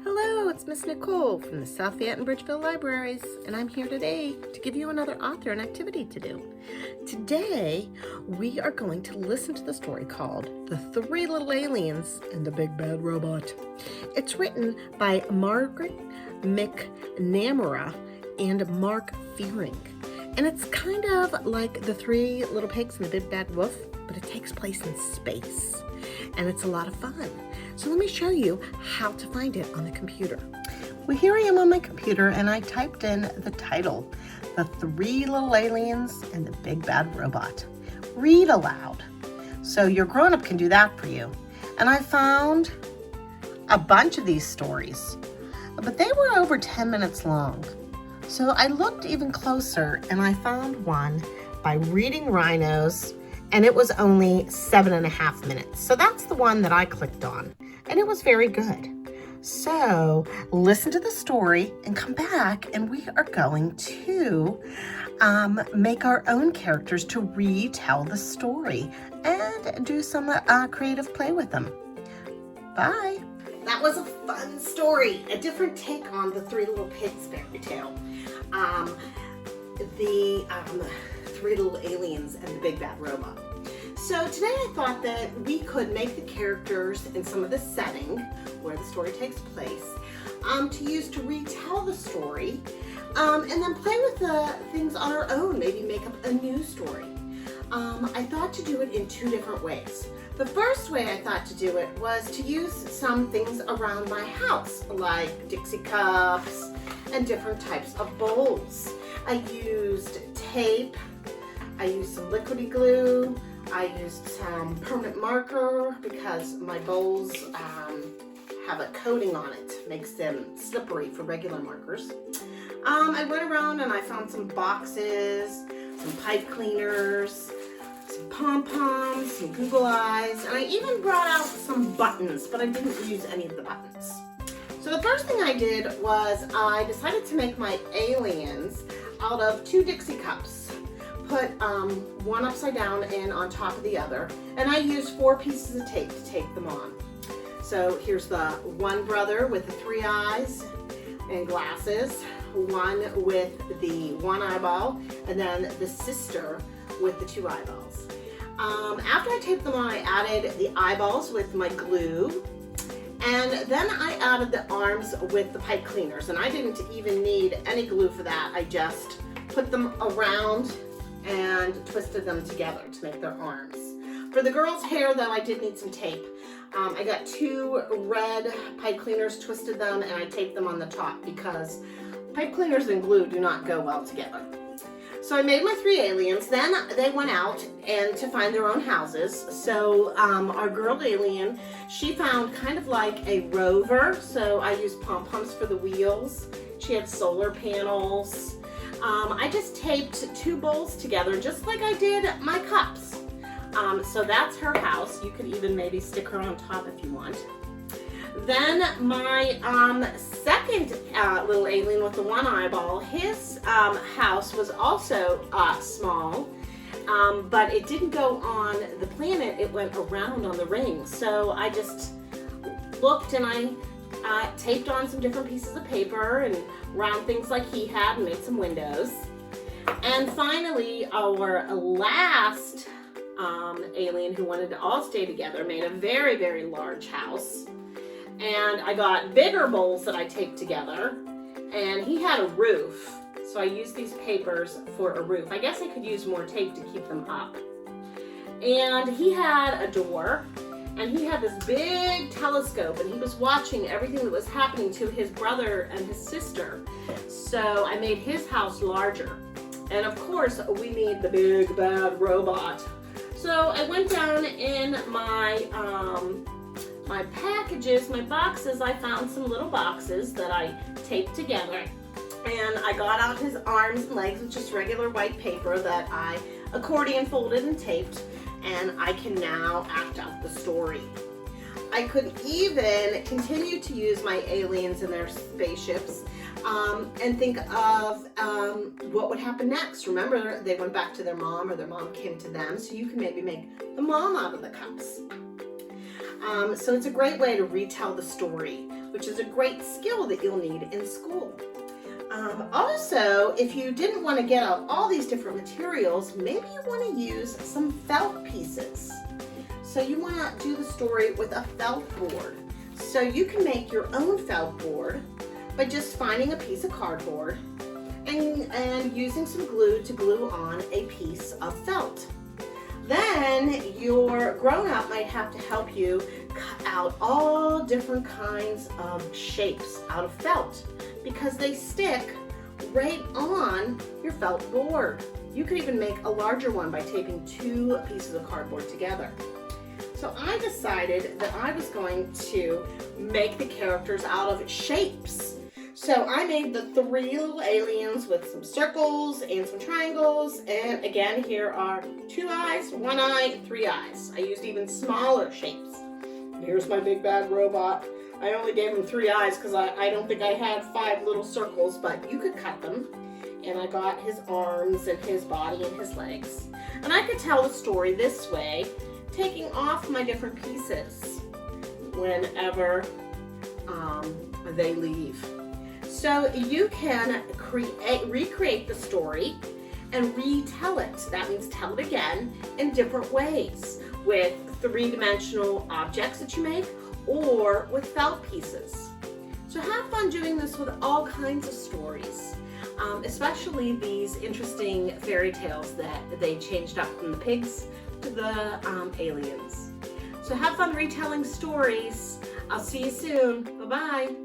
Hello, it's Miss Nicole from the South Fayette and Bridgeville Libraries, and I'm here today to give you another author and activity to do. Today, we are going to listen to the story called The Three Little Aliens and the Big Bad Robot. It's written by Margaret McNamara and Mark Fearing, and it's kind of like The Three Little Pigs and the Big Bad Wolf, but it takes place in space, and it's a lot of fun. So let me show you how to find it on the computer. Well, here I am on my computer, and I typed in the title, The Three Little Aliens and the Big Bad Robot. Read aloud. So your grown-up can do that for you. And I found a bunch of these stories, but they were over 10 minutes long. So I looked even closer, and I found one by Reading Rhinos, and it was only 7.5 minutes. So that's the one that I clicked on, and it was very good. So listen to the story and come back, and we are going to make our own characters to retell the story and do some creative play with them. Bye. That was a fun story, a different take on the Three Little Pigs fairy tale. The Three Little Aliens and the Big Bad Robot. So today I thought that we could make the characters in some of the setting where the story takes place to use to retell the story and then play with the things on our own, maybe make up a new story. I thought to do it in two different ways. The first way I thought to do it was to use some things around my house, like Dixie cups and different types of bowls. I used tape, I used some liquidy glue, I used some permanent marker because my bowls have a coating on it, makes them slippery for regular markers. I went around and I found some boxes, some pipe cleaners, some pom-poms, some Google eyes, and I even brought out some buttons, but I didn't use any of the buttons. So the first thing I did was I decided to make my aliens out of 2 Dixie cups. Put one upside down and on top of the other, and I used 4 pieces of tape to tape them on. So here's the one brother with the 3 eyes and glasses, one with the 1 eyeball, and then the sister with the 2 eyeballs. After I taped them on, I added the eyeballs with my glue, and then I added the arms with the pipe cleaners, and I didn't even need any glue for that. I just put them around and twisted them together to make their arms. For the girl's hair, though, I did need some tape. I got 2 red pipe cleaners, twisted them, and I taped them on the top because pipe cleaners and glue do not go well together. So I made my 3 aliens. Then they went out and to find their own houses. So our girl alien, she found kind of like a rover. So I used pom-poms for the wheels. She had solar panels. I just taped 2 bowls together just like I did my cups. So that's her house. You could even maybe stick her on top if you want. Then my second little alien with the 1 eyeball, his house was also small, but it didn't go on the planet, it went around on the ring. So I just looked and I taped on some different pieces of paper and round things like he had and made some windows. And finally, our last alien who wanted to all stay together made a very, very large house. And I got bigger bowls that I taped together, and he had a roof. So I used these papers for a roof. I guess I could use more tape to keep them up. And he had a door, and he had this big telescope, and he was watching everything that was happening to his brother and his sister. So I made his house larger. And of course, we need the big bad robot. So I went down in my packages, my boxes. I found some little boxes that I taped together. And I got out his arms and legs with just regular white paper that I accordion folded and taped. And I can now act out the story. I could even continue to use my aliens and their spaceships and think of what would happen next. Remember, they went back to their mom or their mom came to them, so you can maybe make the mom out of the cups. So it's a great way to retell the story, which is a great skill that you'll need in school. Also, if you didn't want to get out all these different materials, maybe you want to use some felt pieces. So you want to do the story with a felt board. So you can make your own felt board by just finding a piece of cardboard and using some glue to glue on a piece of felt. Then your grown-up might have to help you cut out all different kinds of shapes out of felt because they stick right on your felt board. You could even make a larger one by taping 2 pieces of cardboard together. So I decided that I was going to make the characters out of shapes. So I made the 3 little aliens with some circles and some triangles, and again here are 2 eyes, 1 eye, 3 eyes. I used even smaller shapes. Here's my big bad robot. I only gave him 3 eyes because I don't think I had 5 little circles, but you could cut them. And I got his arms and his body and his legs. And I could tell the story this way, taking off my different pieces whenever they leave. So you can recreate the story and retell it. That means tell it again in different ways with 3-dimensional objects that you make or with felt pieces. So have fun doing this with all kinds of stories, especially these interesting fairy tales that they changed up from the pigs to the aliens. So have fun retelling stories. I'll see you soon. Bye-bye.